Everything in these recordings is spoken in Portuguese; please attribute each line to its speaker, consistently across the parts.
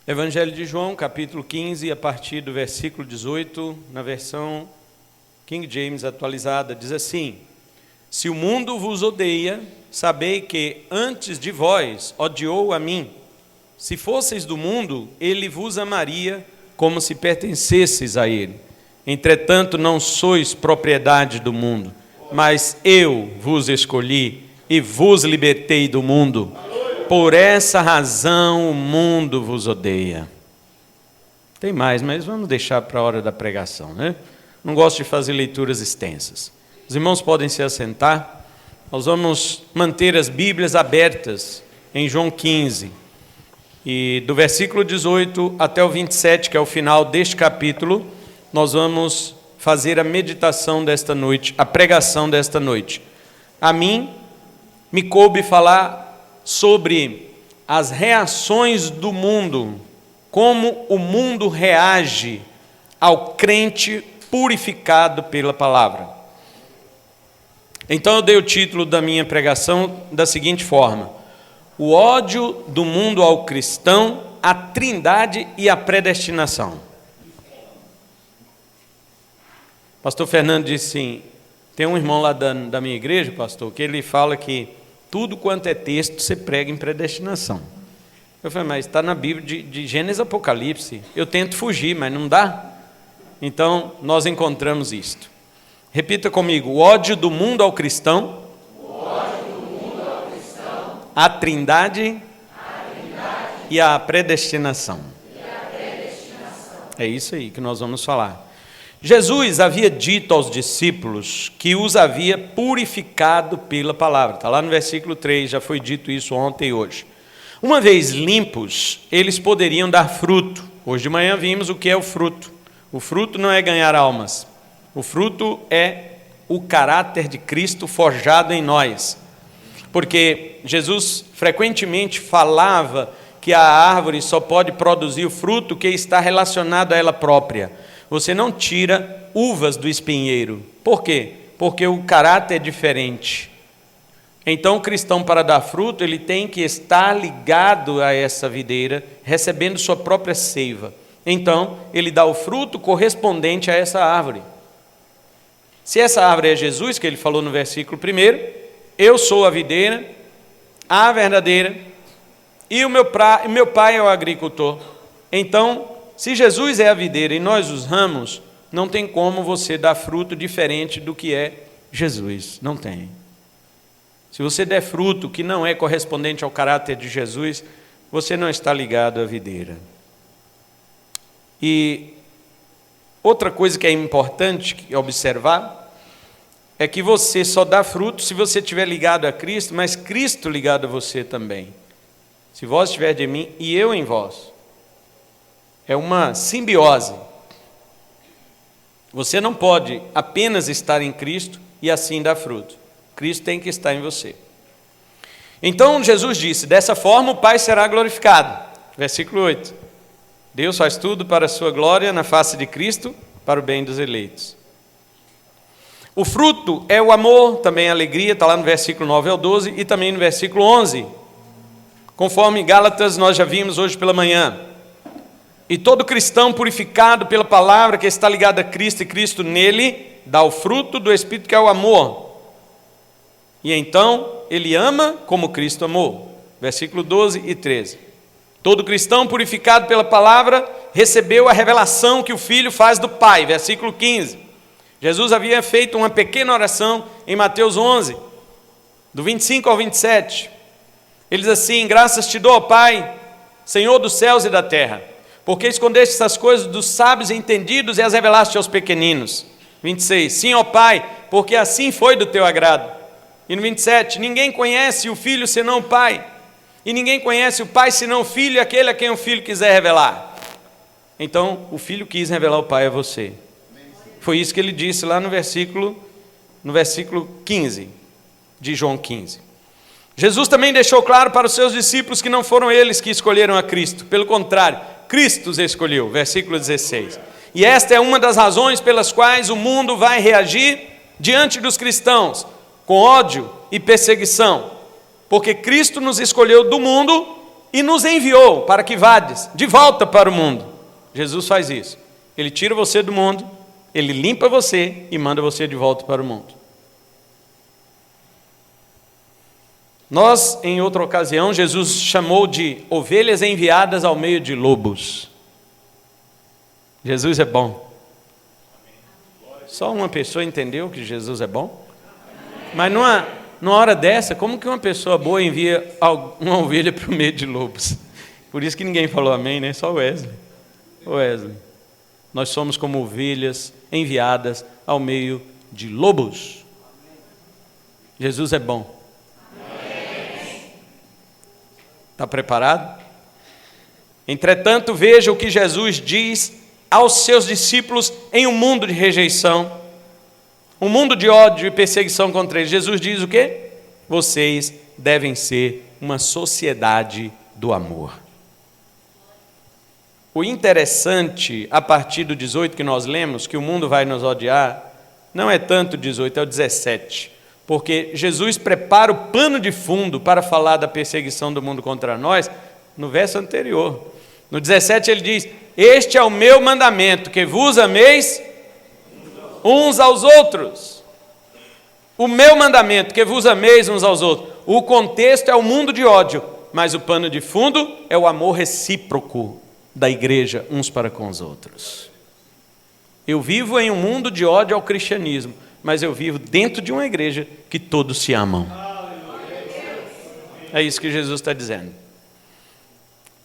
Speaker 1: Evangelho de João, capítulo 15, a partir do versículo 18, na versão King James atualizada, diz assim: Se o mundo vos odeia, sabei que antes de vós odiou a mim. Se fosseis do mundo, ele vos amaria como se pertencesseis a ele. Entretanto, não sois propriedade do mundo, mas eu vos escolhi e vos libertei do mundo. Por essa razão o mundo vos odeia. Tem mais, mas vamos deixar para a hora da pregação, né? Não gosto de fazer leituras extensas. Os irmãos podem se assentar. Nós vamos manter as Bíblias abertas em João 15. E do versículo 18 até o 27, que é o final deste capítulo, nós vamos fazer a meditação desta noite, a pregação desta noite. A mim me coube falar sobre as reações do mundo, como o mundo reage ao crente purificado pela palavra. Então eu dei o título da minha pregação da seguinte forma: o ódio do mundo ao cristão, a trindade e a predestinação. Pastor Fernando disse assim, tem um irmão lá da minha igreja, pastor, que ele fala que tudo quanto é texto você prega em predestinação. Eu falei, mas está na Bíblia de Gênesis a Apocalipse. Eu tento fugir, mas não dá. Então, nós encontramos isto. Repita comigo: o ódio do mundo ao cristão, a trindade, e a predestinação. É isso aí que nós vamos falar. Jesus havia dito aos discípulos que os havia purificado pela palavra. Está lá no versículo 3, já foi dito isso ontem e hoje. Uma vez limpos, eles poderiam dar fruto. Hoje de manhã vimos o que é o fruto. O fruto não é ganhar almas. O fruto é o caráter de Cristo forjado em nós. Porque Jesus frequentemente falava que a árvore só pode produzir o fruto que está relacionado a ela própria. Você não tira uvas do espinheiro. Por quê? Porque o caráter é diferente. Então, o cristão, para dar fruto, ele tem que estar ligado a essa videira, recebendo sua própria seiva. Então, ele dá o fruto correspondente a essa árvore. Se essa árvore é Jesus, que ele falou no versículo 1, eu sou a videira, a verdadeira, e o meu pai é o agricultor. Então, se Jesus é a videira e nós os ramos, não tem como você dar fruto diferente do que é Jesus. Não tem. Se você der fruto que não é correspondente ao caráter de Jesus, você não está ligado à videira. E outra coisa que é importante observar é que você só dá fruto se você estiver ligado a Cristo, mas Cristo ligado a você também. Se vós estiverdes em mim e eu em vós. É uma simbiose. Você não pode apenas estar em Cristo e assim dar fruto. Cristo tem que estar em você. Então Jesus disse, dessa forma o Pai será glorificado. Versículo 8. Deus faz tudo para a sua glória na face de Cristo, para o bem dos eleitos. O fruto é o amor, também a alegria, está lá no versículo 9 ao 12 e também no versículo 11. Conforme Gálatas nós já vimos hoje pela manhã. E todo cristão purificado pela palavra, que está ligado a Cristo e Cristo nele, dá o fruto do Espírito, que é o amor. E então ele ama como Cristo amou. Versículo 12 e 13. Todo cristão purificado pela palavra recebeu a revelação que o Filho faz do Pai. Versículo 15. Jesus havia feito uma pequena oração em Mateus 11, do 25 ao 27. Ele diz assim, graças te dou, Pai, Senhor dos céus e da terra, porque escondeste essas coisas dos sábios e entendidos e as revelaste aos pequeninos. 26, sim, ó Pai, porque assim foi do teu agrado. E no 27, ninguém conhece o Filho senão o Pai, e ninguém conhece o Pai senão o Filho e aquele a quem o Filho quiser revelar. Então, o Filho quis revelar o Pai a você. Foi isso que ele disse lá no versículo 15 de João 15. Jesus também deixou claro para os seus discípulos que não foram eles que escolheram a Cristo. Pelo contrário, Cristo os escolheu. Versículo 16. E esta é uma das razões pelas quais o mundo vai reagir diante dos cristãos, com ódio e perseguição. Porque Cristo nos escolheu do mundo e nos enviou para que vades de volta para o mundo. Jesus faz isso. Ele tira você do mundo, ele limpa você e manda você de volta para o mundo. Nós, em outra ocasião, Jesus chamou de ovelhas enviadas ao meio de lobos. Jesus é bom. Só uma pessoa entendeu que Jesus é bom? Mas numa hora dessa, como que uma pessoa boa envia uma ovelha para o meio de lobos? Por isso que ninguém falou amém, né? Só o Wesley. Wesley. Nós somos como ovelhas enviadas ao meio de lobos. Jesus é bom. Está preparado? Entretanto, veja o que Jesus diz aos seus discípulos em um mundo de rejeição, um mundo de ódio e perseguição contra eles. Jesus diz o quê? Vocês devem ser uma sociedade do amor. O interessante, a partir do 18 que nós lemos, que o mundo vai nos odiar, não é tanto o 18, é o 17. Porque Jesus prepara o pano de fundo para falar da perseguição do mundo contra nós no verso anterior. No 17 ele diz: este é o meu mandamento, que vos ameis uns aos outros. O meu mandamento, que vos ameis uns aos outros. O contexto é o mundo de ódio, mas o pano de fundo é o amor recíproco da igreja uns para com os outros. Eu vivo em um mundo de ódio ao cristianismo, mas eu vivo dentro de uma igreja que todos se amam. É isso que Jesus está dizendo.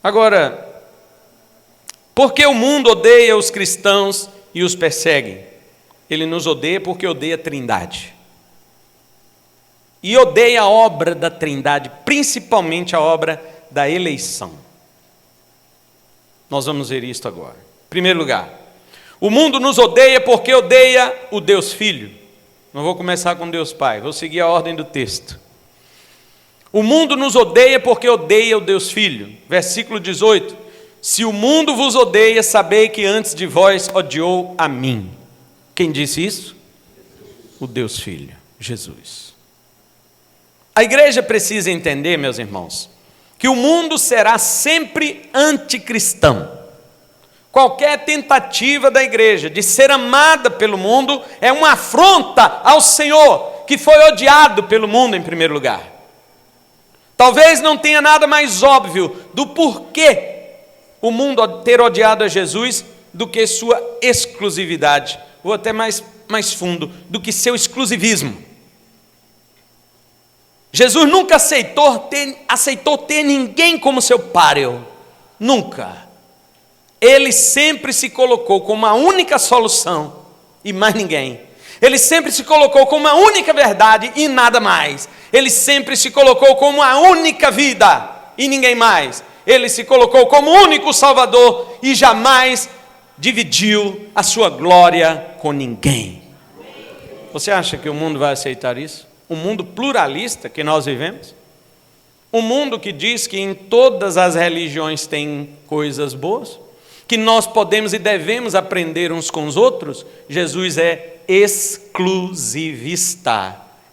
Speaker 1: Agora, por que o mundo odeia os cristãos e os persegue? Ele nos odeia porque odeia a Trindade. E odeia a obra da Trindade, principalmente a obra da eleição. Nós vamos ver isto agora. Em primeiro lugar, o mundo nos odeia porque odeia o Deus Filho. Não vou começar com Deus Pai, vou seguir a ordem do texto. O mundo nos odeia porque odeia o Deus Filho. Versículo 18. Se o mundo vos odeia, sabei que antes de vós odiou a mim. Quem disse isso? O Deus Filho, Jesus. A igreja precisa entender, meus irmãos, que o mundo será sempre anticristão. Qualquer tentativa da igreja de ser amada pelo mundo é uma afronta ao Senhor, que foi odiado pelo mundo em primeiro lugar. Talvez não tenha nada mais óbvio do porquê o mundo ter odiado a Jesus do que sua exclusividade, ou até mais fundo, do que seu exclusivismo. Jesus nunca aceitou ter ninguém como seu páreo. Nunca. Ele sempre se colocou como a única solução e mais ninguém. Ele sempre se colocou como a única verdade e nada mais. Ele sempre se colocou como a única vida e ninguém mais. Ele se colocou como o único Salvador e jamais dividiu a sua glória com ninguém. Você acha que o mundo vai aceitar isso? Um mundo pluralista que nós vivemos? Um mundo que diz que em todas as religiões tem coisas boas? Que nós podemos e devemos aprender uns com os outros? Jesus é exclusivista.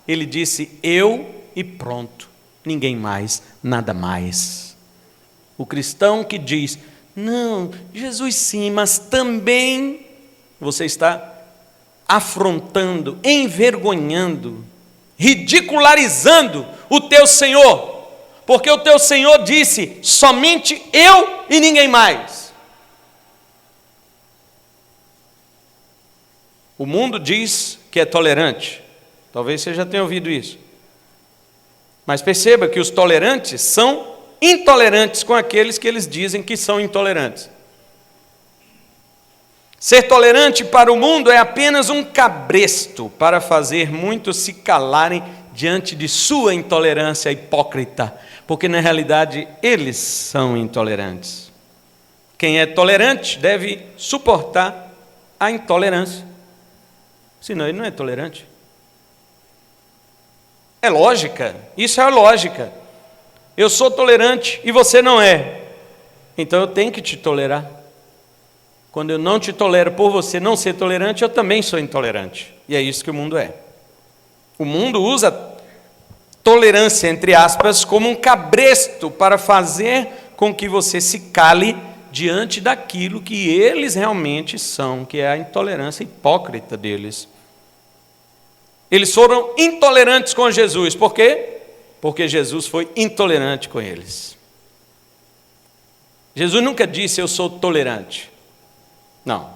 Speaker 1: Ele disse: eu e pronto, ninguém mais, nada mais. O cristão que diz: não, Jesus sim, mas também, você está afrontando, envergonhando, ridicularizando o teu Senhor, porque o teu Senhor disse: somente eu e ninguém mais. O mundo diz que é tolerante. Talvez você já tenha ouvido isso. Mas perceba que os tolerantes são intolerantes com aqueles que eles dizem que são intolerantes. Ser tolerante para o mundo é apenas um cabresto para fazer muitos se calarem diante de sua intolerância hipócrita, porque na realidade eles são intolerantes. Quem é tolerante deve suportar a intolerância. Senão ele não é tolerante. É lógica, isso é a lógica. Eu sou tolerante e você não é. Então eu tenho que te tolerar. Quando eu não te tolero por você não ser tolerante, eu também sou intolerante. E é isso que o mundo é. O mundo usa tolerância, entre aspas, como um cabresto para fazer com que você se cale diante daquilo que eles realmente são, que é a intolerância hipócrita deles. Eles foram intolerantes com Jesus. Por quê? Porque Jesus foi intolerante com eles. Jesus nunca disse, eu sou tolerante. Não.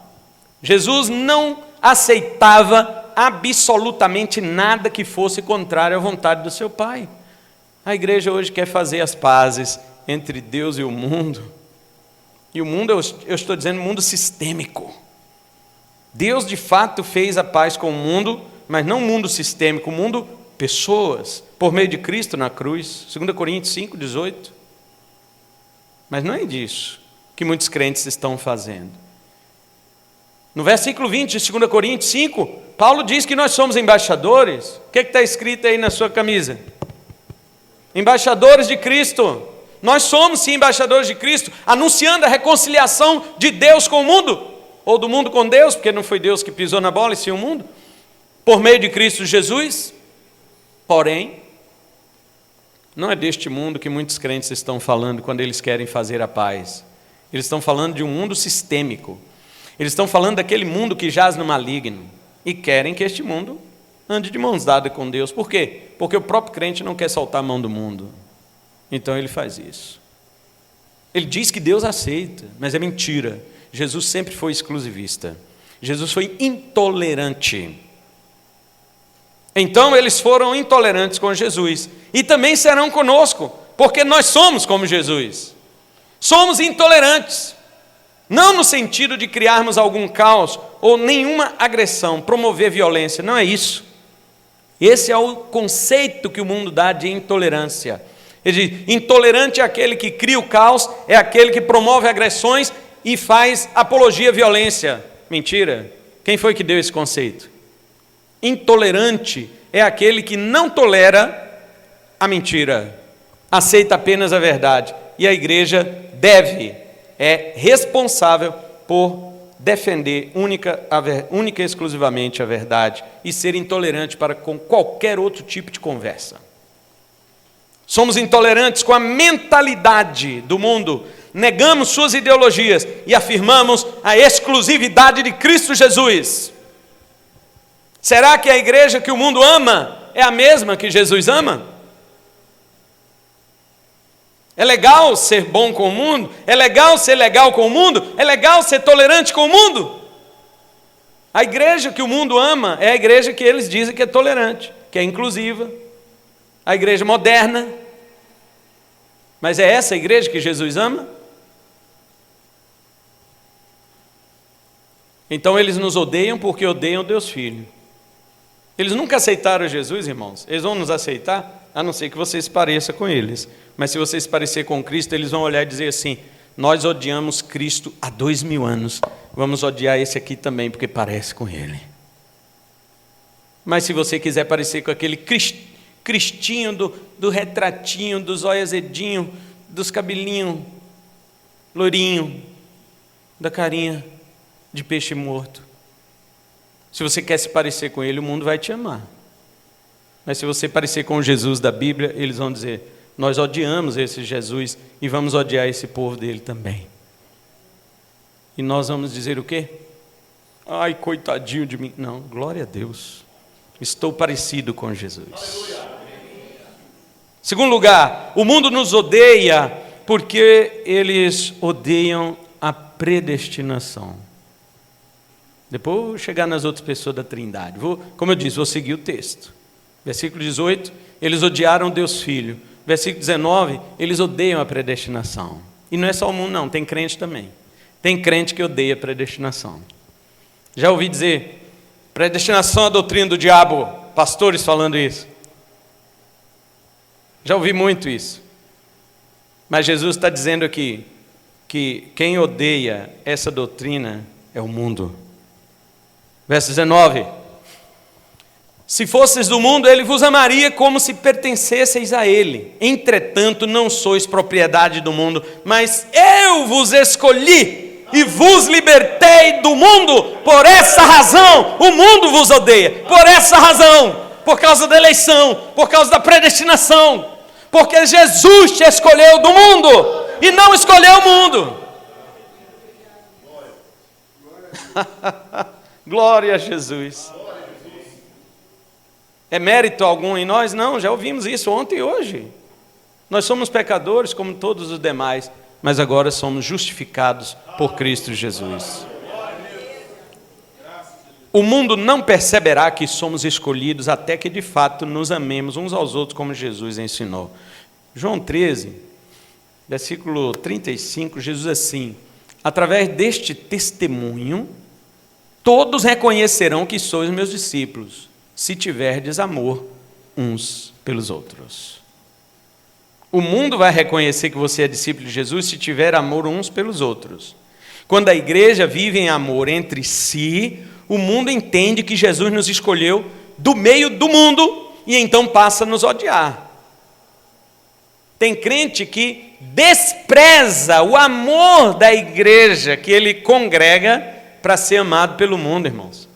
Speaker 1: Jesus não aceitava absolutamente nada que fosse contrário à vontade do seu Pai. A igreja hoje quer fazer as pazes entre Deus e o mundo. E o mundo, eu estou dizendo, mundo sistêmico. Deus de fato fez a paz com o mundo, mas não mundo sistêmico, mundo pessoas, por meio de Cristo na cruz. 2 Coríntios 5:18. Mas não é disso que muitos crentes estão fazendo. No versículo 20 de 2 Coríntios 5, Paulo diz que nós somos embaixadores. O que está escrito aí na sua camisa? Embaixadores de Cristo. Nós somos sim embaixadores de Cristo, anunciando a reconciliação de Deus com o mundo, ou do mundo com Deus, porque não foi Deus que pisou na bola e sim o mundo, por meio de Cristo Jesus. Porém, não é deste mundo que muitos crentes estão falando quando eles querem fazer a paz. Eles estão falando de um mundo sistêmico. Eles estão falando daquele mundo que jaz no maligno e querem que este mundo ande de mãos dadas com Deus. Por quê? Porque o próprio crente não quer soltar a mão do mundo. Então ele faz isso. Ele diz que Deus aceita, mas é mentira. Jesus sempre foi exclusivista. Jesus foi intolerante. Então eles foram intolerantes com Jesus. E também serão conosco, porque nós somos como Jesus. Somos intolerantes. Não no sentido de criarmos algum caos ou nenhuma agressão, promover violência. Não é isso. Esse é o conceito que o mundo dá de intolerância. Ele diz, intolerante é aquele que cria o caos, é aquele que promove agressões e faz apologia à violência. Mentira. Quem foi que deu esse conceito? Intolerante é aquele que não tolera a mentira, aceita apenas a verdade. E a igreja é responsável por defender única e exclusivamente a verdade e ser intolerante para com qualquer outro tipo de conversa. Somos intolerantes com a mentalidade do mundo, negamos suas ideologias e afirmamos a exclusividade de Cristo Jesus. Será que a igreja que o mundo ama é a mesma que Jesus ama? É legal ser bom com o mundo? É legal ser legal com o mundo? É legal ser tolerante com o mundo? A igreja que o mundo ama é a igreja que eles dizem que é tolerante, que é inclusiva, a igreja moderna. Mas é essa a igreja que Jesus ama? Então eles nos odeiam porque odeiam Deus Filho. Eles nunca aceitaram Jesus, irmãos. Eles vão nos aceitar, a não ser que você se pareça com eles. Mas se você se parecer com Cristo, eles vão olhar e dizer assim, nós odiamos Cristo há 2000 anos, vamos odiar esse aqui também, porque parece com ele. Mas se você quiser parecer com aquele Cristinho do retratinho, dos olhos azedinhos, dos cabelinhos loirinho, da carinha de peixe morto, se você quer se parecer com ele, o mundo vai te amar. Mas se você parecer com o Jesus da Bíblia, eles vão dizer, nós odiamos esse Jesus e vamos odiar esse povo dele também. E nós vamos dizer o quê? Ai, coitadinho de mim. Não, glória a Deus. Estou parecido com Jesus. Segundo lugar, o mundo nos odeia porque eles odeiam a predestinação. Depois eu vou chegar nas outras pessoas da Trindade. Como eu disse, vou seguir o texto. Versículo 18, eles odiaram Deus Filho. Versículo 19, eles odeiam a predestinação. E não é só o mundo não, tem crente também. Tem crente que odeia a predestinação. Já ouvi dizer, predestinação é a doutrina do diabo, pastores falando isso. Já ouvi muito isso. Mas Jesus está dizendo aqui que quem odeia essa doutrina é o mundo. Verso 19. Se fosseis do mundo, ele vos amaria como se pertencesseis a ele. Entretanto, não sois propriedade do mundo, mas eu vos escolhi e vos libertei do mundo. Por essa razão, o mundo vos odeia. Por essa razão, por causa da eleição, por causa da predestinação. Porque Jesus te escolheu do mundo. e não escolheu o mundo. Glória a Jesus. É mérito algum em nós? Não, já ouvimos isso ontem e hoje. Nós somos pecadores como todos os demais, mas agora somos justificados por Cristo Jesus. O mundo não perceberá que somos escolhidos até que de fato nos amemos uns aos outros como Jesus ensinou. João 13, versículo 35, Jesus assim: através deste testemunho, todos reconhecerão que sois meus discípulos, se tiverdes amor uns pelos outros. O mundo vai reconhecer que você é discípulo de Jesus se tiver amor uns pelos outros. Quando a igreja vive em amor entre si, o mundo entende que Jesus nos escolheu do meio do mundo e então passa a nos odiar. Tem crente que despreza o amor da igreja que ele congrega para ser amado pelo mundo, irmãos.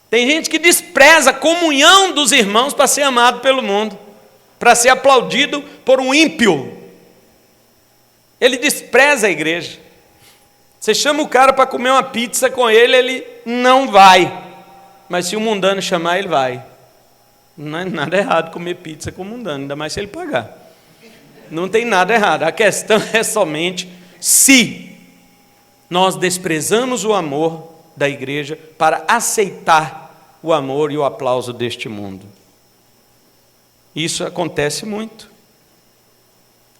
Speaker 1: Tem gente que despreza a comunhão dos irmãos para ser amado pelo mundo, para ser aplaudido por um ímpio. Ele despreza a igreja. Você chama o cara para comer uma pizza com ele, ele não vai. Mas se o mundano chamar, ele vai. Não é nada errado comer pizza com o mundano, ainda mais se ele pagar. Não tem nada errado. A questão é somente se nós desprezamos o amor da igreja para aceitar o amor e o aplauso deste mundo. Isso acontece muito.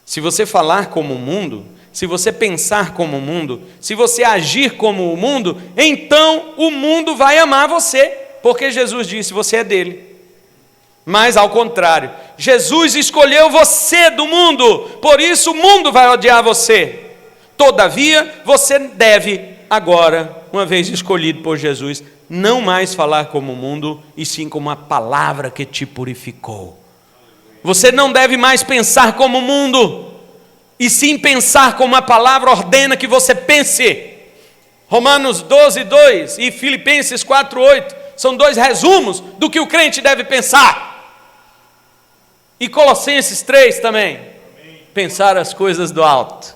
Speaker 1: Se você falar como o mundo, se você pensar como o mundo, se você agir como o mundo, então o mundo vai amar você, porque Jesus disse, você é dele. Mas ao contrário, Jesus escolheu você do mundo, por isso o mundo vai odiar você. Todavia, você deve agora, uma vez escolhido por Jesus, não mais falar como o mundo, e sim como a palavra que te purificou. Você não deve mais pensar como o mundo, e sim pensar como a palavra ordena que você pense. Romanos 12:2 e Filipenses 4:8 são dois resumos do que o crente deve pensar. E Colossenses 3 também. Pensar as coisas do alto.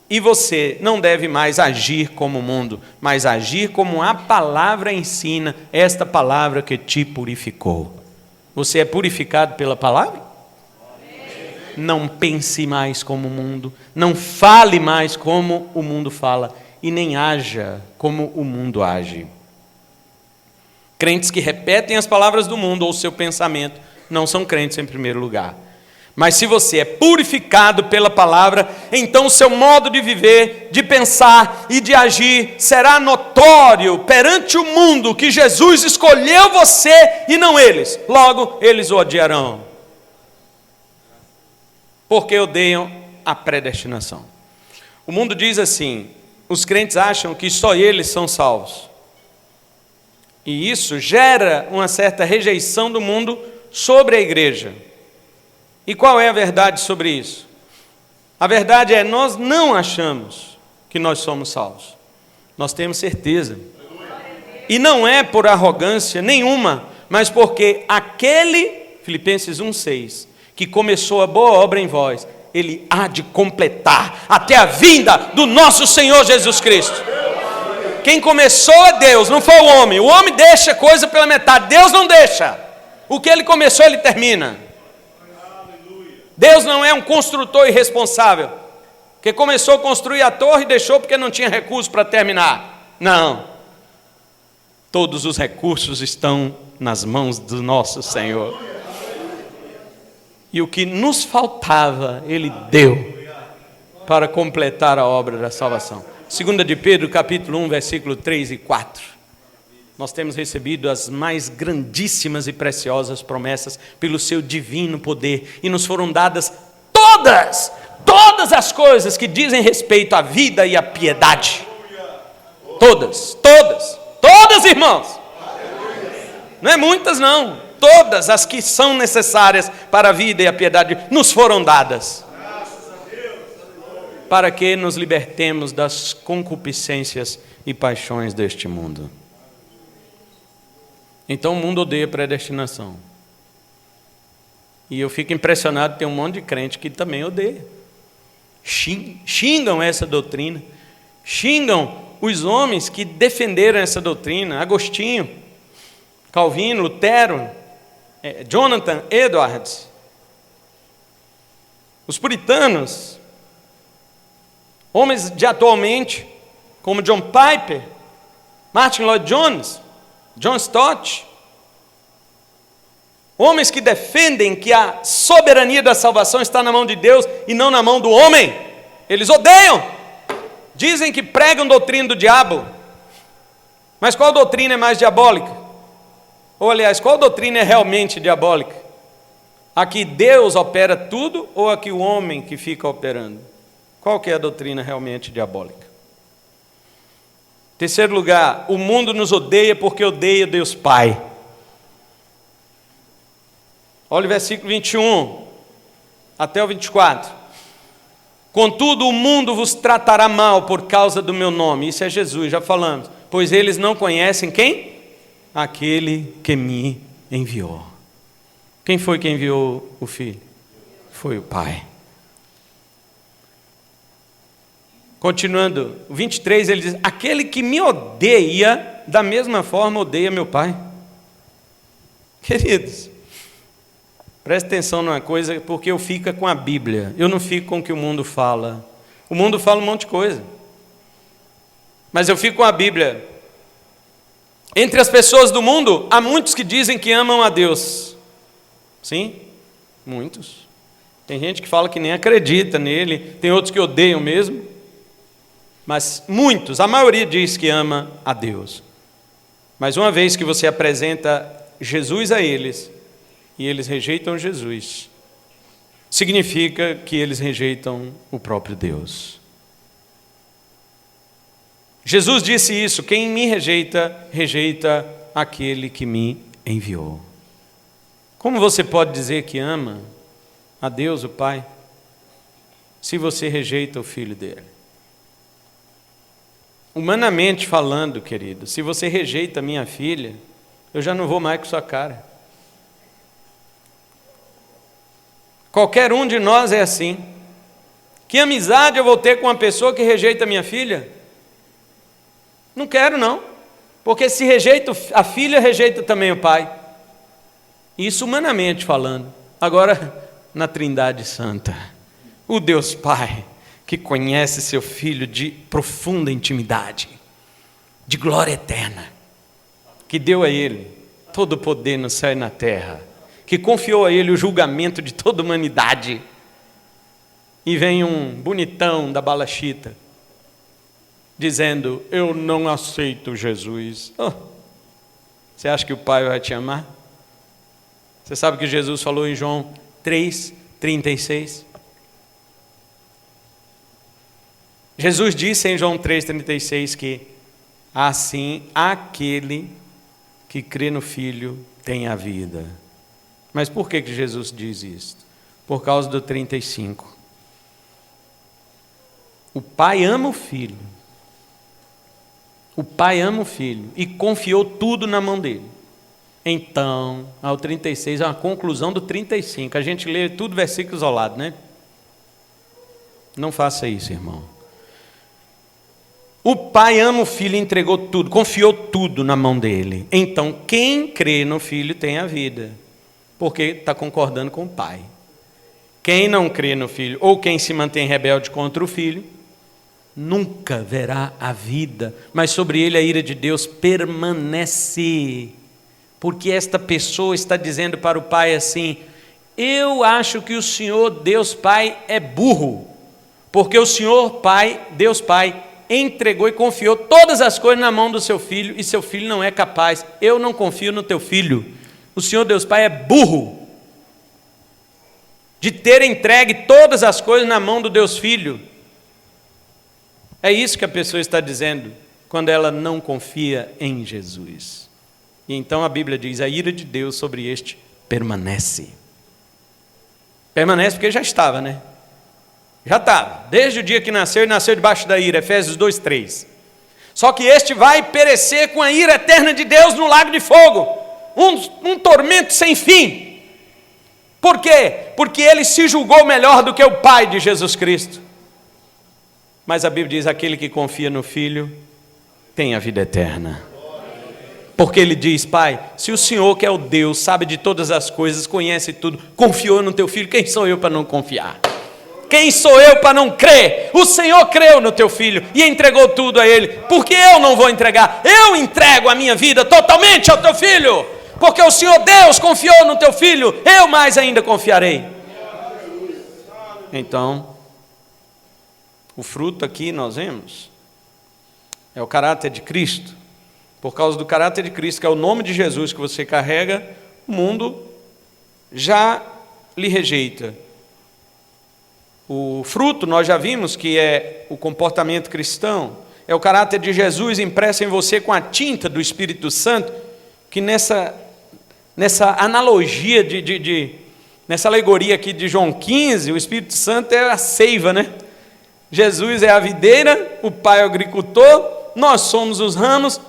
Speaker 1: E você não deve mais agir como o mundo, mas agir como a palavra ensina, esta palavra que te purificou. Você é purificado pela palavra? Não pense mais como o mundo, não fale mais como o mundo fala, e nem haja como o mundo age. Crentes que repetem as palavras do mundo ou o seu pensamento, não são crentes em primeiro lugar. Mas se você é purificado pela palavra, então o seu modo de viver, de pensar e de agir será notório perante o mundo que Jesus escolheu você e não eles. Logo, eles o odiarão. Porque odeiam a predestinação. O mundo diz assim, os crentes acham que só eles são salvos. E isso gera uma certa rejeição do mundo sobre a igreja. E qual é a verdade sobre isso? A verdade é, nós não achamos que nós somos salvos. Nós temos certeza. E não é por arrogância nenhuma, mas porque aquele, Filipenses 1:6, que começou a boa obra em vós, ele há de completar até a vinda do nosso Senhor Jesus Cristo. Quem começou é Deus, não foi o homem. O homem deixa coisa pela metade, Deus não deixa. O que ele começou, ele termina. Deus não é um construtor irresponsável, que começou a construir a torre e deixou porque não tinha recurso para terminar. Não. Todos os recursos estão nas mãos do nosso Senhor. E o que nos faltava, Ele deu para completar a obra da salvação. 2 de Pedro, capítulo 1, versículo 3 e 4. Nós temos recebido as mais grandíssimas e preciosas promessas pelo seu divino poder, e nos foram dadas todas as coisas que dizem respeito à vida e à piedade. Todas, irmãos. Não é muitas não, todas as que são necessárias para a vida e a piedade nos foram dadas, para que nos libertemos das concupiscências e paixões deste mundo. Então o mundo odeia predestinação. E eu fico impressionado, tem um monte de crente que também odeia. xingam essa doutrina, xingam os homens que defenderam essa doutrina, Agostinho, Calvino, Lutero, Jonathan Edwards, os puritanos, homens de atualmente, como John Piper, Martin Lloyd Jones, John Stott, homens que defendem que a soberania da salvação está na mão de Deus e não na mão do homem. Eles odeiam, dizem que pregam doutrina do diabo. Mas qual doutrina é mais diabólica? Ou aliás, qual doutrina é realmente diabólica? A que Deus opera tudo ou a que o homem que fica operando? Qual que é a doutrina realmente diabólica? Terceiro lugar, o mundo nos odeia porque odeia Deus Pai. Olha o versículo 21 até o 24. Contudo, o mundo vos tratará mal por causa do meu nome. Isso é Jesus, já falamos. Pois eles não conhecem quem? Aquele que me enviou. Quem foi que enviou o Filho? Foi o Pai. Continuando, o 23 ele diz: aquele que me odeia, da mesma forma odeia meu Pai. Queridos, preste atenção numa coisa, porque eu fico com a Bíblia, eu não fico com o que o mundo fala. O mundo fala um monte de coisa, mas eu fico com a Bíblia. Entre as pessoas do mundo, há muitos que dizem que amam a Deus. Sim, muitos. Tem gente que fala que nem acredita nele, tem outros que odeiam mesmo. Mas muitos, a maioria diz que ama a Deus. Mas uma vez que você apresenta Jesus a eles, e eles rejeitam Jesus, significa que eles rejeitam o próprio Deus. Jesus disse isso: quem me rejeita, rejeita aquele que me enviou. Como você pode dizer que ama a Deus, o Pai, se você rejeita o Filho dele? Humanamente falando, querido, se você rejeita minha filha, eu já não vou mais com sua cara. Qualquer um de nós é assim. Que amizade eu vou ter com uma pessoa que rejeita minha filha? Não quero não, porque se rejeita a filha, rejeita também o pai. Isso humanamente falando. Agora, na Trindade Santa, o Deus Pai, que conhece seu Filho de profunda intimidade, de glória eterna, que deu a Ele todo o poder no céu e na terra, que confiou a Ele o julgamento de toda a humanidade, e vem um bonitão da Balachita, dizendo: eu não aceito Jesus. Oh, você acha que o Pai vai te amar? Você sabe o que Jesus falou em João 3:36? Jesus disse em João 3:36 que assim aquele que crê no Filho tem a vida. Mas por que Jesus diz isso? Por causa do 35. O Pai ama o Filho. O Pai ama o Filho e confiou tudo na mão dele. Então, ao 36 é uma conclusão do 35. A gente lê tudo versículo isolado, né? Não faça isso, irmão. O Pai ama o Filho e entregou tudo, confiou tudo na mão dele. Então, quem crê no Filho tem a vida, porque está concordando com o Pai. Quem não crê no Filho, ou quem se mantém rebelde contra o Filho, nunca verá a vida, mas sobre ele a ira de Deus permanece. Porque esta pessoa está dizendo para o Pai assim: eu acho que o Senhor Deus Pai é burro, porque o Senhor Pai, Deus Pai, entregou e confiou todas as coisas na mão do seu filho, e seu filho não é capaz. Eu não confio no teu filho. O Senhor Deus Pai é burro de ter entregue todas as coisas na mão do Deus Filho. É isso que a pessoa está dizendo quando ela não confia em Jesus. E então a Bíblia diz: a ira de Deus sobre este permanece. Permanece porque já estava, né? Já estava. Desde o dia que nasceu, e nasceu debaixo da ira. Efésios 2:3. Só que este vai perecer com a ira eterna de Deus no lago de fogo. Um tormento sem fim. Por quê? Porque ele se julgou melhor do que o Pai de Jesus Cristo. Mas a Bíblia diz: aquele que confia no Filho tem a vida eterna. Porque ele diz: Pai, se o Senhor, que é o Deus, sabe de todas as coisas, conhece tudo, confiou no teu Filho, quem sou eu para não confiar? Quem sou eu para não crer? O Senhor creu no teu Filho e entregou tudo a Ele. Porque eu não vou entregar? Eu entrego a minha vida totalmente ao teu Filho. Porque o Senhor Deus confiou no teu Filho, eu mais ainda confiarei. Então, o fruto aqui nós vemos é o caráter de Cristo. Por causa do caráter de Cristo, que é o nome de Jesus que você carrega, o mundo já lhe rejeita. O fruto, nós já vimos que é o comportamento cristão, é o caráter de Jesus impresso em você com a tinta do Espírito Santo, que nessa analogia, nessa alegoria aqui de João 15, o Espírito Santo é a seiva, né? Jesus é a videira, o Pai é o agricultor, nós somos os ramos.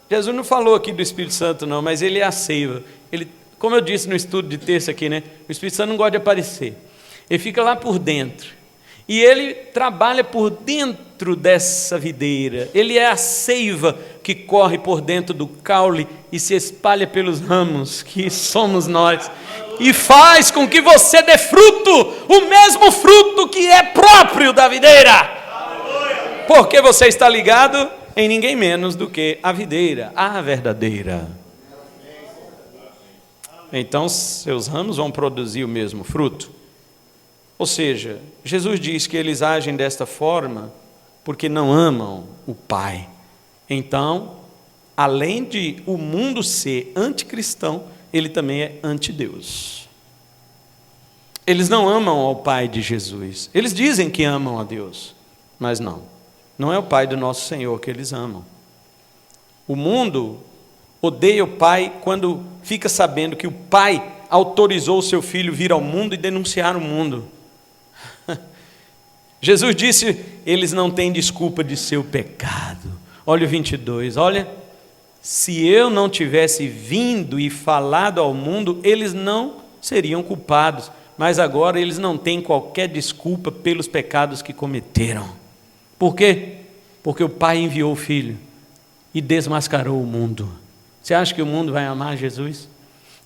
Speaker 1: Jesus não falou aqui do Espírito Santo não, mas ele é a seiva. Ele, como eu disse no estudo de terça aqui, né? O Espírito Santo não gosta de aparecer. Ele fica lá por dentro. E ele trabalha por dentro dessa videira. Ele é a seiva que corre por dentro do caule e se espalha pelos ramos, que somos nós. E faz com que você dê fruto, o mesmo fruto que é próprio da videira. Porque você está ligado em ninguém menos do que a videira, a verdadeira. Então seus ramos vão produzir o mesmo fruto. Ou seja, Jesus diz que eles agem desta forma porque não amam o Pai. Então, além de o mundo ser anticristão, ele também é antideus. Eles não amam ao Pai de Jesus. Eles dizem que amam a Deus, mas não é o Pai do nosso Senhor que eles amam. O mundo odeia o Pai quando fica sabendo que o Pai autorizou o seu filho vir ao mundo e denunciar o mundo. Jesus disse: eles não têm desculpa de seu pecado. Olha o 22, olha: se eu não tivesse vindo e falado ao mundo, eles não seriam culpados, mas agora eles não têm qualquer desculpa pelos pecados que cometeram. Por quê? Porque o Pai enviou o Filho e desmascarou o mundo. Você acha que o mundo vai amar Jesus?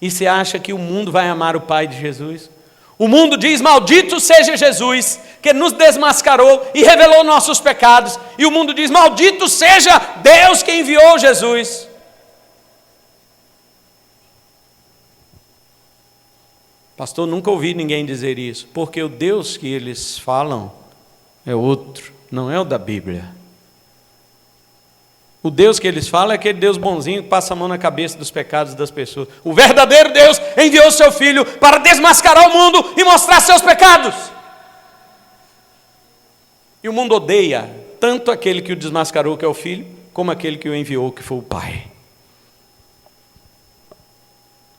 Speaker 1: E você acha que o mundo vai amar o Pai de Jesus? O mundo diz: maldito seja Jesus, que nos desmascarou e revelou nossos pecados. E o mundo diz: maldito seja Deus que enviou Jesus. Pastor, nunca ouvi ninguém dizer isso, porque o Deus que eles falam é outro, não é o da Bíblia. O Deus que eles falam é aquele Deus bonzinho que passa a mão na cabeça dos pecados das pessoas. O verdadeiro Deus enviou seu Filho para desmascarar o mundo e mostrar seus pecados. E o mundo odeia tanto aquele que o desmascarou, que é o Filho, como aquele que o enviou, que foi o Pai.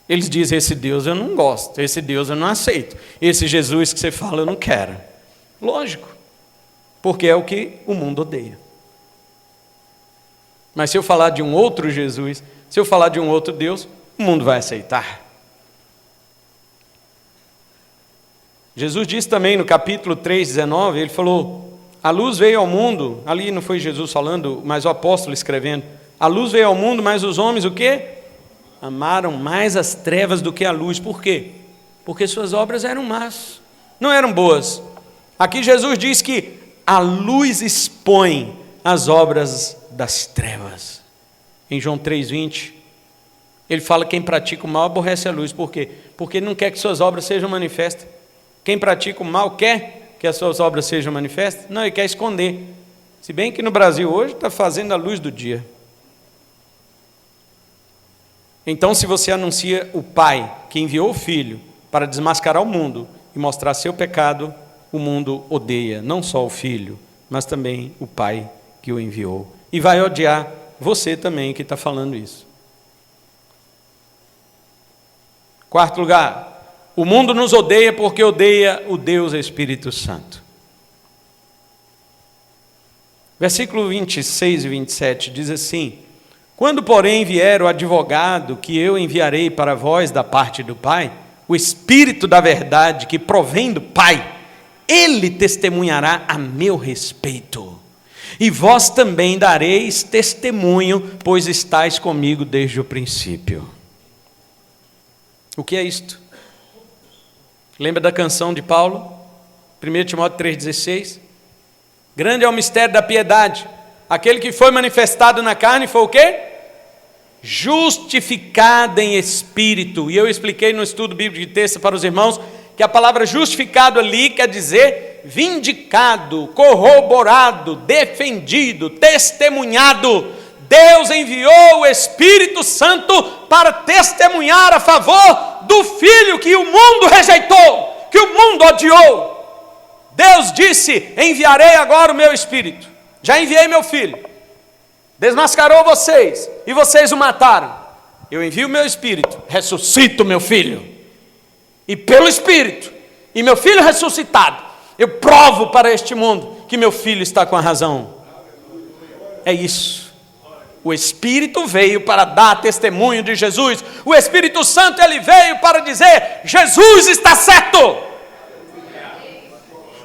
Speaker 1: Eles dizem: esse Deus eu não gosto, esse Deus eu não aceito, esse Jesus que você fala eu não quero. Lógico, porque é o que o mundo odeia. Mas se eu falar de um outro Jesus, se eu falar de um outro Deus, o mundo vai aceitar. Jesus disse também no capítulo 3, 19, ele falou: a luz veio ao mundo, ali não foi Jesus falando, mas o apóstolo escrevendo, a luz veio ao mundo, mas os homens o quê? Amaram mais as trevas do que a luz. Por quê? Porque suas obras eram más, não eram boas. Aqui Jesus diz que a luz expõe as obras das trevas. Em João 3,20, ele fala: quem pratica o mal aborrece a luz. Por quê? Porque não quer que suas obras sejam manifestas. Quem pratica o mal quer que as suas obras sejam manifestas? Não, ele quer esconder. Se bem que no Brasil hoje está fazendo a luz do dia. Então, se você anuncia o Pai que enviou o Filho para desmascarar o mundo e mostrar seu pecado, o mundo odeia não só o Filho, mas também o Pai que o enviou. E vai odiar você também que está falando isso. Quarto lugar, o mundo nos odeia porque odeia o Deus Espírito Santo. Versículo 26 e 27 diz assim: quando, porém, vier o advogado que eu enviarei para vós da parte do Pai, o Espírito da verdade que provém do Pai, ele testemunhará a meu respeito. E vós também dareis testemunho, pois estáis comigo desde o princípio. O que é isto? Lembra da canção de Paulo? 1 Timóteo 3,16? Grande é o mistério da piedade. Aquele que foi manifestado na carne foi o quê? Justificado em espírito. E eu expliquei no estudo bíblico de texto para os irmãos que a palavra justificado ali quer dizer vindicado, corroborado, defendido, testemunhado. Deus enviou o Espírito Santo para testemunhar a favor do Filho que o mundo rejeitou, que o mundo odiou. Deus disse: enviarei agora o meu Espírito. Já enviei meu Filho, desmascarou vocês e vocês o mataram. Eu envio o meu Espírito, ressuscito meu Filho. E pelo Espírito e meu Filho ressuscitado, eu provo para este mundo que meu Filho está com a razão. É isso. O Espírito veio para dar testemunho de Jesus. O Espírito Santo, ele veio para dizer: Jesus está certo.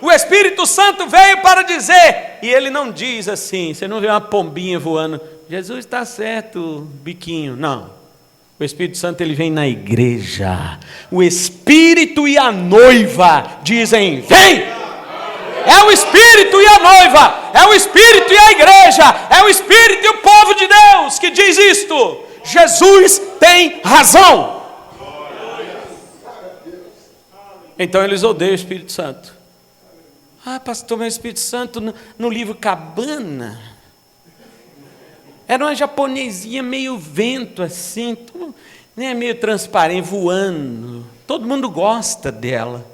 Speaker 1: O Espírito Santo veio para dizer, e ele não diz assim, você não vê uma pombinha voando, Jesus está certo, biquinho, não. O Espírito Santo, ele vem na igreja. O Espírito e a noiva dizem: vem! É o Espírito e a noiva, é o Espírito e a igreja, é o Espírito e o povo de Deus que diz isto. Jesus tem razão. Então eles odeiam o Espírito Santo. Ah, pastor, mas o Espírito Santo no livro Cabana era uma japonesinha meio vento assim, né, meio transparente, voando. Todo mundo gosta dela.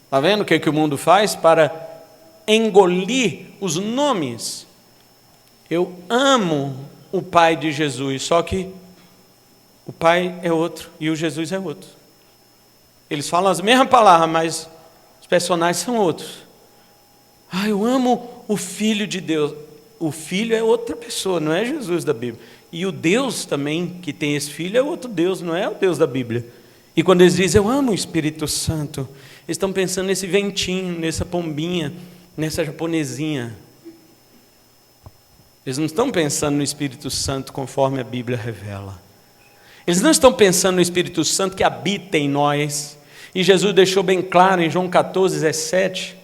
Speaker 1: Está vendo o que o mundo faz para engolir os nomes? Eu amo o Pai de Jesus, só que o Pai é outro e o Jesus é outro. Eles falam as mesmas palavras, mas os personagens são outros. Ah, eu amo o Filho de Deus. O Filho é outra pessoa, não é Jesus da Bíblia. E o Deus também, que tem esse Filho, é outro Deus, não é o Deus da Bíblia. E quando eles dizem, eu amo o Espírito Santo, eles estão pensando nesse ventinho, nessa pombinha, nessa japonesinha. Eles não estão pensando no Espírito Santo conforme a Bíblia revela. Eles não estão pensando no Espírito Santo que habita em nós. E Jesus deixou bem claro em João 14:17.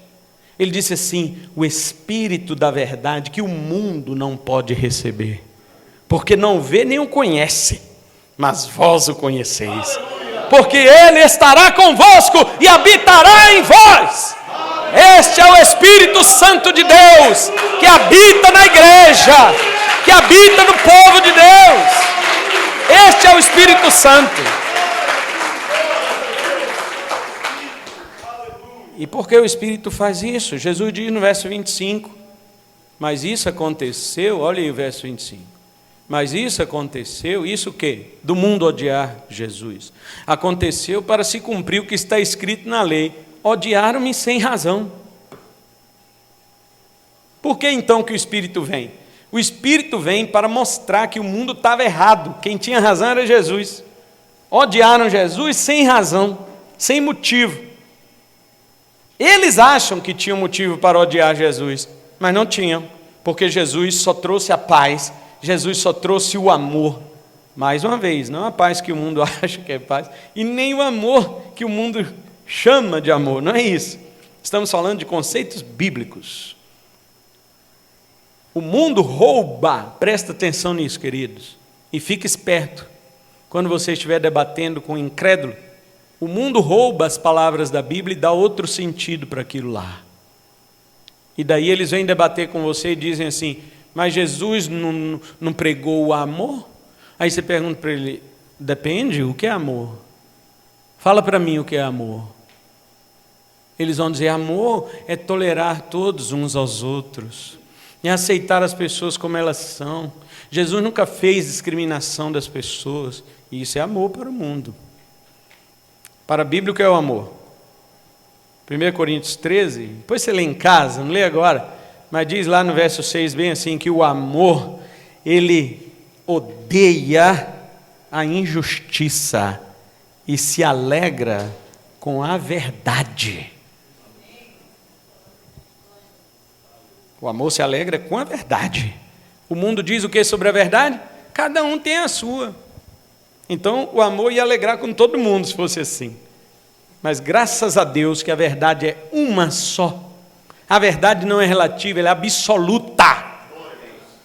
Speaker 1: Ele disse assim: o Espírito da verdade que o mundo não pode receber, porque não vê nem o conhece, mas vós o conheceis. Porque Ele estará convosco e habitará em vós. Este é o Espírito Santo de Deus, que habita na igreja, que habita no povo de Deus. Este é o Espírito Santo. E por que o Espírito faz isso? Jesus diz no verso 25, mas isso aconteceu, olha aí o verso 25. Mas isso aconteceu, isso o quê? Do mundo odiar Jesus. Aconteceu para se cumprir o que está escrito na lei. Odiaram-me sem razão. Por que então que o Espírito vem? O Espírito vem para mostrar que o mundo estava errado. Quem tinha razão era Jesus. Odiaram Jesus sem razão, sem motivo. Eles acham que tinham motivo para odiar Jesus, mas não tinham, porque Jesus só trouxe a paz, Jesus só trouxe o amor. Mais uma vez, não a paz que o mundo acha que é paz, e nem o amor que o mundo chama de amor, não é isso. Estamos falando de conceitos bíblicos. O mundo rouba, presta atenção nisso, queridos, e fique esperto. Quando você estiver debatendo com um incrédulo, o mundo rouba as palavras da Bíblia e dá outro sentido para aquilo lá. E daí eles vêm debater com você e dizem assim, mas Jesus não pregou o amor? Aí você pergunta para ele, depende, o que é amor? Fala para mim o que é amor. Eles vão dizer, amor é tolerar todos uns aos outros, e aceitar as pessoas como elas são. Jesus nunca fez discriminação das pessoas, e isso é amor para o mundo. Para a Bíblia, o que é o amor? 1 Coríntios 13, depois você lê em casa, não lê agora, mas diz lá no verso 6 bem assim, que o amor, ele odeia a injustiça e se alegra com a verdade. O amor se alegra com a verdade. O mundo diz o que sobre a verdade? Cada um tem a sua. Então, o amor ia alegrar com todo mundo se fosse assim. Mas graças a Deus que a verdade é uma só. A verdade não é relativa, ela é absoluta.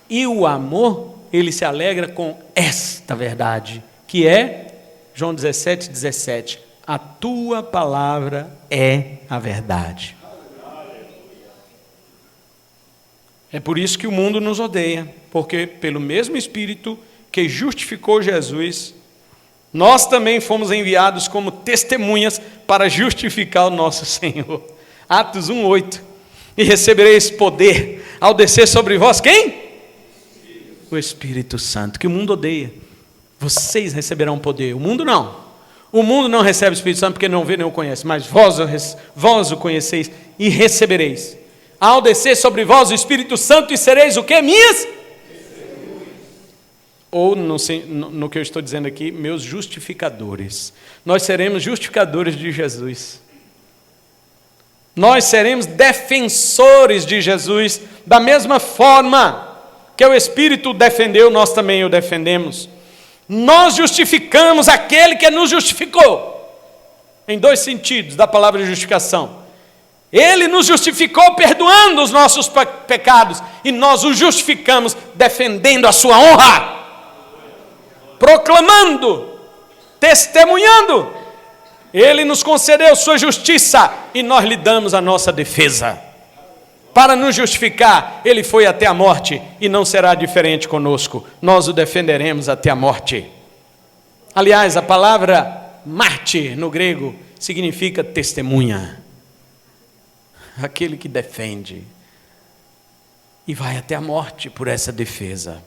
Speaker 1: E o amor, ele se alegra com esta verdade, que é, João 17:17, a tua palavra é a verdade. É por isso que o mundo nos odeia, porque pelo mesmo Espírito que justificou Jesus, nós também fomos enviados como testemunhas para justificar o nosso Senhor. Atos 1:8. E recebereis poder ao descer sobre vós, quem? O Espírito Santo, que o mundo odeia. Vocês receberão poder, o mundo não. O mundo não recebe o Espírito Santo porque não vê nem o conhece, mas vós o conheceis e recebereis. Ao descer sobre vós o Espírito Santo e sereis o que? Minhas? Ou no que eu estou dizendo aqui, meus justificadores. Nós seremos justificadores de Jesus. Nós seremos defensores de Jesus, da mesma forma que o Espírito defendeu, nós também o defendemos. Nós justificamos aquele que nos justificou, em dois sentidos da palavra justificação. Ele nos justificou perdoando os nossos pecados, e nós o justificamos defendendo a sua honra, proclamando, testemunhando. Ele nos concedeu sua justiça e nós lhe damos a nossa defesa. Para nos justificar, ele foi até a morte e não será diferente conosco. Nós o defenderemos até a morte. Aliás, a palavra mártir no grego significa testemunha. Aquele que defende e vai até a morte por essa defesa.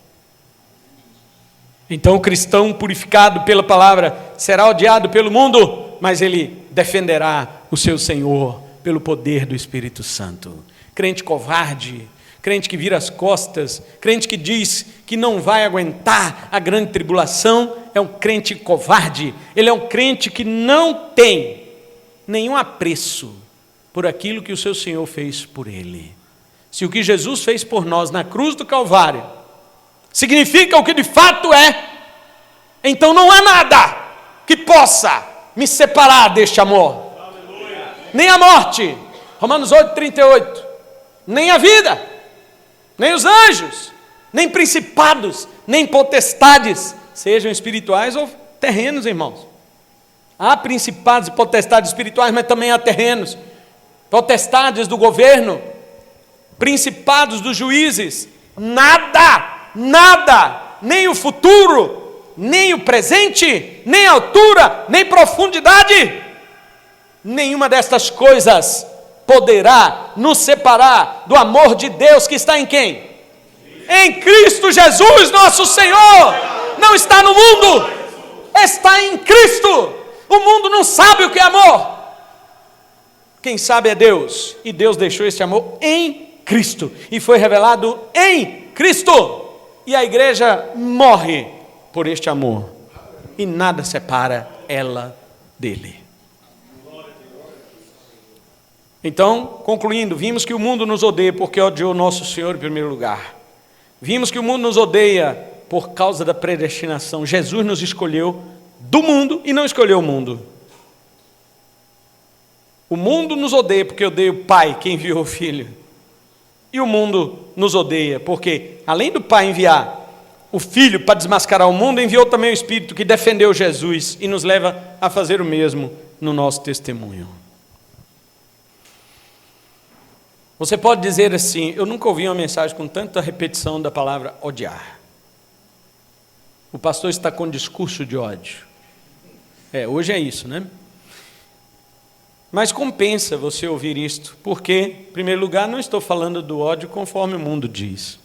Speaker 1: Então o cristão purificado pela palavra será odiado pelo mundo, mas ele defenderá o seu Senhor pelo poder do Espírito Santo. Crente covarde, crente que vira as costas, crente que diz que não vai aguentar a grande tribulação, é um crente covarde. Ele é um crente que não tem nenhum apreço por aquilo que o seu Senhor fez por ele. Se o que Jesus fez por nós na cruz do Calvário significa o que de fato é, então não há nada que possa me separar deste amor. Aleluia. Nem a morte, Romanos 8:38, nem a vida, nem os anjos, nem principados, nem potestades, sejam espirituais ou terrenos, irmãos. Há principados e potestades espirituais, mas também há terrenos, potestades do governo, principados dos juízes. Nada, nem o futuro, nem o presente, nem altura, nem profundidade, nenhuma destas coisas poderá nos separar do amor de Deus que está em quem? Em Cristo Jesus, nosso Senhor. Não está no mundo, está em Cristo. O mundo não sabe o que é amor. Quem sabe é Deus, e Deus deixou esse amor em Cristo, e foi revelado em Cristo, e a igreja morre por este amor, e nada separa ela dele. Então, concluindo, vimos que o mundo nos odeia porque odiou nosso Senhor em primeiro lugar. Vimos que o mundo nos odeia por causa da predestinação. Jesus nos escolheu do mundo e não escolheu o mundo. O mundo nos odeia porque odeia o Pai que enviou o Filho. E o mundo nos odeia porque, além do Pai enviar o Filho para desmascarar o mundo, enviou também o Espírito que defendeu Jesus e nos leva a fazer o mesmo no nosso testemunho. Você pode dizer assim: eu nunca ouvi uma mensagem com tanta repetição da palavra odiar. O pastor está com discurso de ódio. Hoje é isso, né? Mas compensa você ouvir isto, porque, em primeiro lugar, não estou falando do ódio conforme o mundo diz.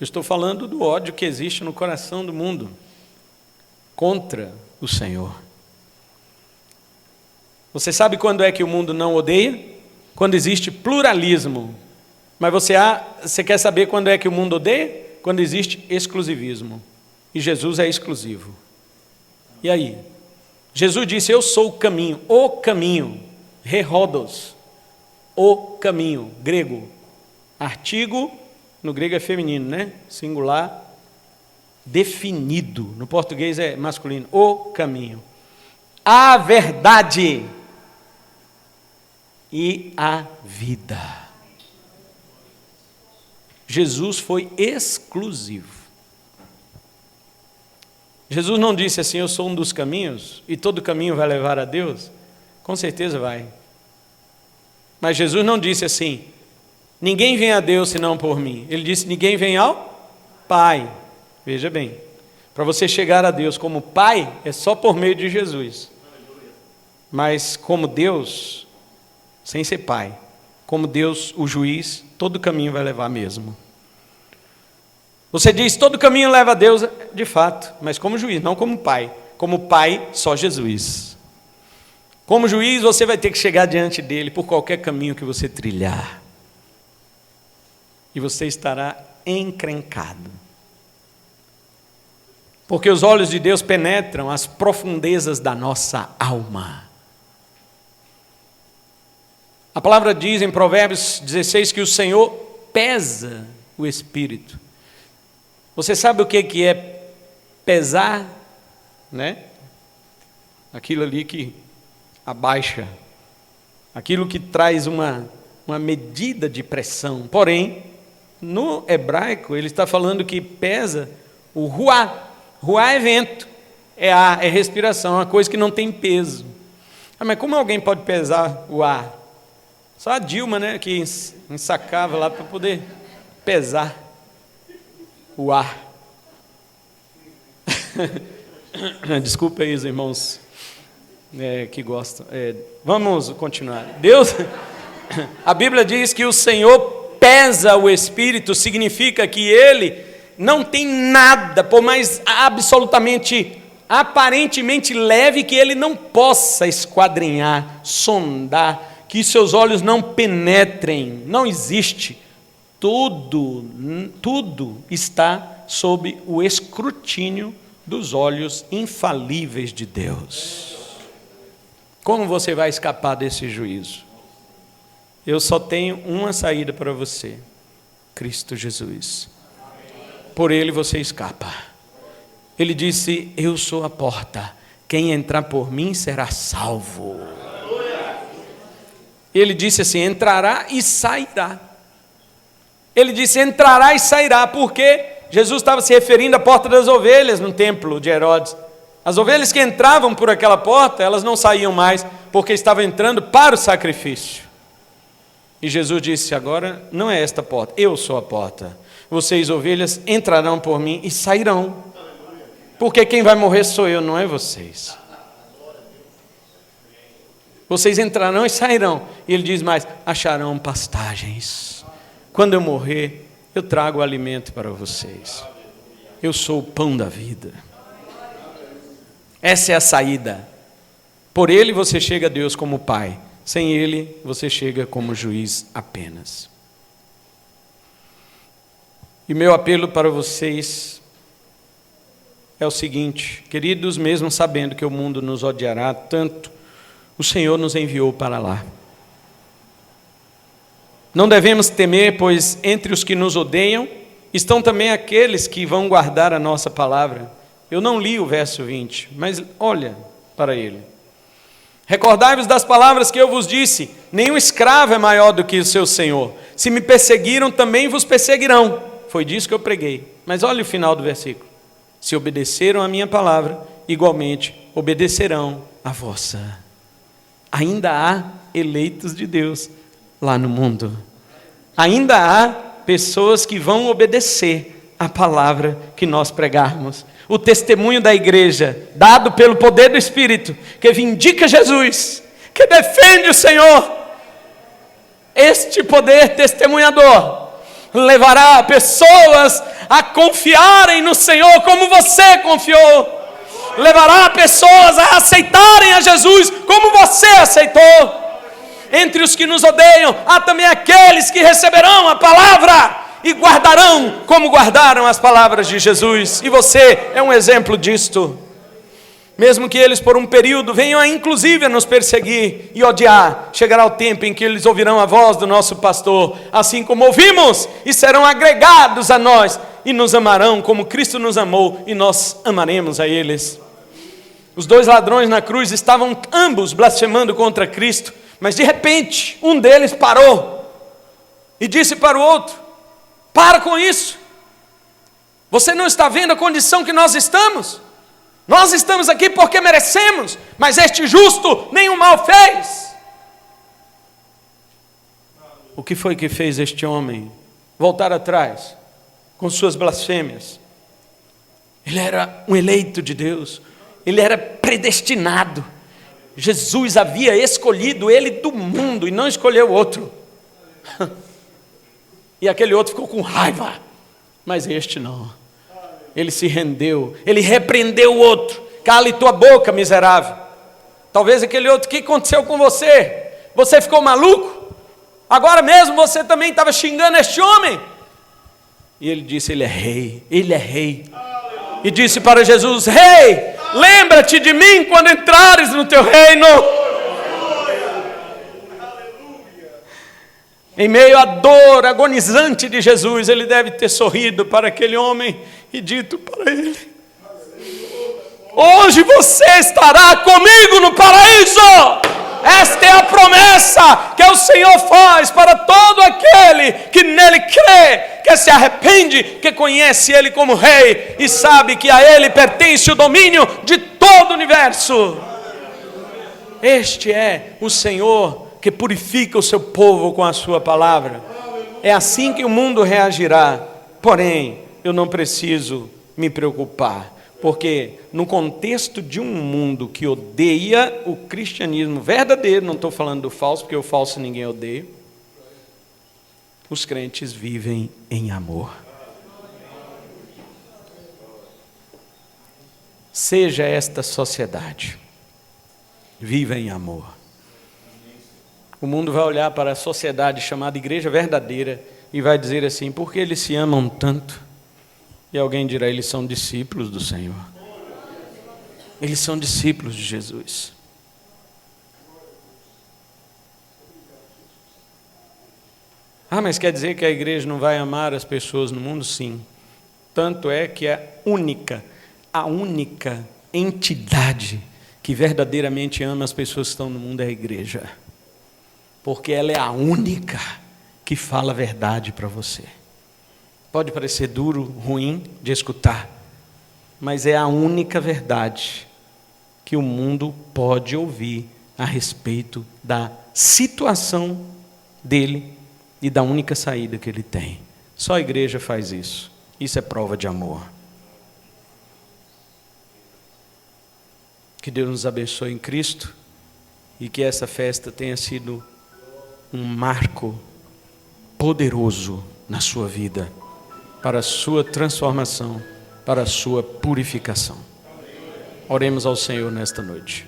Speaker 1: Eu estou falando do ódio que existe no coração do mundo contra o Senhor. Você sabe quando é que o mundo não odeia? Quando existe pluralismo. Mas você quer saber quando é que o mundo odeia? Quando existe exclusivismo. E Jesus é exclusivo. E aí? Jesus disse: eu sou o caminho, Herodos, o caminho, grego. Artigo, no grego é feminino, né? Singular, definido. No português é masculino. O caminho, a verdade e a vida. Jesus foi exclusivo. Jesus não disse assim: eu sou um dos caminhos e todo caminho vai levar a Deus. Com certeza vai. Mas Jesus não disse assim: ninguém vem a Deus senão por mim. Ele disse: ninguém vem ao Pai. Veja bem, para você chegar a Deus como Pai, é só por meio de Jesus. Mas como Deus, sem ser Pai, como Deus, o juiz, todo caminho vai levar mesmo. Você diz, todo caminho leva a Deus, de fato, mas como juiz, não como Pai. Como Pai, só Jesus. Como juiz, você vai ter que chegar diante dele por qualquer caminho que você trilhar. E você estará encrencado. Porque os olhos de Deus penetram as profundezas da nossa alma. A palavra diz em Provérbios 16 que o Senhor pesa o espírito. Você sabe o que é pesar, né? Aquilo ali que abaixa, aquilo que traz uma medida de pressão. Porém, no hebraico, ele está falando que pesa o ruá. Ruá é vento, é ar, é respiração, é uma coisa que não tem peso. Mas como alguém pode pesar o ar? Só a Dilma, né, que ensacava lá para poder pesar o ar. Desculpa aí os irmãos que gostam. Vamos continuar. Deus, a Bíblia diz que o Senhor pesa o espírito, significa que Ele não tem nada, por mais aparentemente leve, que Ele não possa esquadrinhar, sondar, que seus olhos não penetrem. Não existe. Tudo está sob o escrutínio dos olhos infalíveis de Deus. Como você vai escapar desse juízo? Eu só tenho uma saída para você: Cristo Jesus. Por Ele você escapa. Ele disse: eu sou a porta, quem entrar por mim será salvo. Ele disse assim: entrará e sairá. Ele disse: entrará e sairá, porque Jesus estava se referindo à porta das ovelhas no templo de Herodes. As ovelhas que entravam por aquela porta, elas não saíam mais, porque estavam entrando para o sacrifício. E Jesus disse: agora não é esta porta, eu sou a porta. Vocês, ovelhas, entrarão por mim e sairão. Porque quem vai morrer sou eu, não é vocês. Vocês entrarão e sairão. E ele diz mais: acharão pastagens. Quando eu morrer, eu trago o alimento para vocês. Eu sou o pão da vida. Essa é a saída. Por Ele você chega a Deus como Pai. Sem Ele você chega como juiz apenas. E meu apelo para vocês é o seguinte: queridos, mesmo sabendo que o mundo nos odiará tanto, o Senhor nos enviou para lá. Não devemos temer, pois entre os que nos odeiam estão também aqueles que vão guardar a nossa palavra. Eu não li o verso 20, mas olha para ele. Recordai-vos das palavras que eu vos disse: nenhum escravo é maior do que o seu senhor. Se me perseguiram, também vos perseguirão. Foi disso que eu preguei. Mas olha o final do versículo: se obedeceram a minha palavra, igualmente obedecerão a vossa. Ainda há eleitos de Deus lá no mundo. Ainda há pessoas que vão obedecer a palavra que nós pregarmos. O testemunho da igreja, dado pelo poder do Espírito, que vindica Jesus, que defende o Senhor. Este poder testemunhador levará pessoas a confiarem no Senhor como você confiou. Levará pessoas a aceitarem a Jesus como você aceitou. Entre os que nos odeiam, há também aqueles que receberão a palavra e guardarão como guardaram as palavras de Jesus. E você é um exemplo disto. Mesmo que eles por um período venham a inclusive a nos perseguir e odiar, chegará o tempo em que eles ouvirão a voz do nosso pastor, assim como ouvimos, e serão agregados a nós, e nos amarão como Cristo nos amou, e nós amaremos a eles. Os 2 ladrões na cruz estavam ambos blasfemando contra Cristo, mas de repente um deles parou e disse para o outro: para com isso, você não está vendo a condição que nós estamos? Nós estamos aqui porque merecemos, mas este justo nenhum mal fez. O que foi que fez este homem voltar atrás com suas blasfêmias? Ele era um eleito de Deus, ele era predestinado. Jesus havia escolhido ele do mundo e não escolheu outro. E aquele outro ficou com raiva, mas este não. Ele se rendeu, ele repreendeu o outro: cale tua boca, miserável. Talvez aquele outro: o que aconteceu com você? Você ficou maluco? Agora mesmo você também estava xingando este homem. E ele disse: ele é rei, ele é rei. E disse para Jesus: rei, lembra-te de mim quando entrares no teu reino. Em meio à dor agonizante de Jesus, ele deve ter sorrido para aquele homem e dito para ele: hoje você estará comigo no paraíso. Esta é a promessa que o Senhor faz para todo aquele que nele crê, que se arrepende, que conhece Ele como Rei e sabe que a Ele pertence o domínio de todo o universo. Este é o Senhor que purifica o seu povo com a sua palavra. É assim que o mundo reagirá. Porém, eu não preciso me preocupar, porque no contexto de um mundo que odeia o cristianismo verdadeiro, não estou falando do falso, porque o falso ninguém odeia, os crentes vivem em amor. Seja esta sociedade, viva em amor. O mundo vai olhar para a sociedade chamada igreja verdadeira e vai dizer assim: por que eles se amam tanto? E alguém dirá: eles são discípulos do Senhor. Eles são discípulos de Jesus. Ah, mas quer dizer que a igreja não vai amar as pessoas no mundo? Sim. Tanto é que a única entidade que verdadeiramente ama as pessoas que estão no mundo é a igreja. Porque ela é a única que fala a verdade para você. Pode parecer duro, ruim de escutar, mas é a única verdade que o mundo pode ouvir a respeito da situação dele e da única saída que ele tem. Só a igreja faz isso. Isso é prova de amor. Que Deus nos abençoe em Cristo e que essa festa tenha sido um marco poderoso na sua vida, para a sua transformação, para a sua purificação. Oremos ao Senhor nesta noite.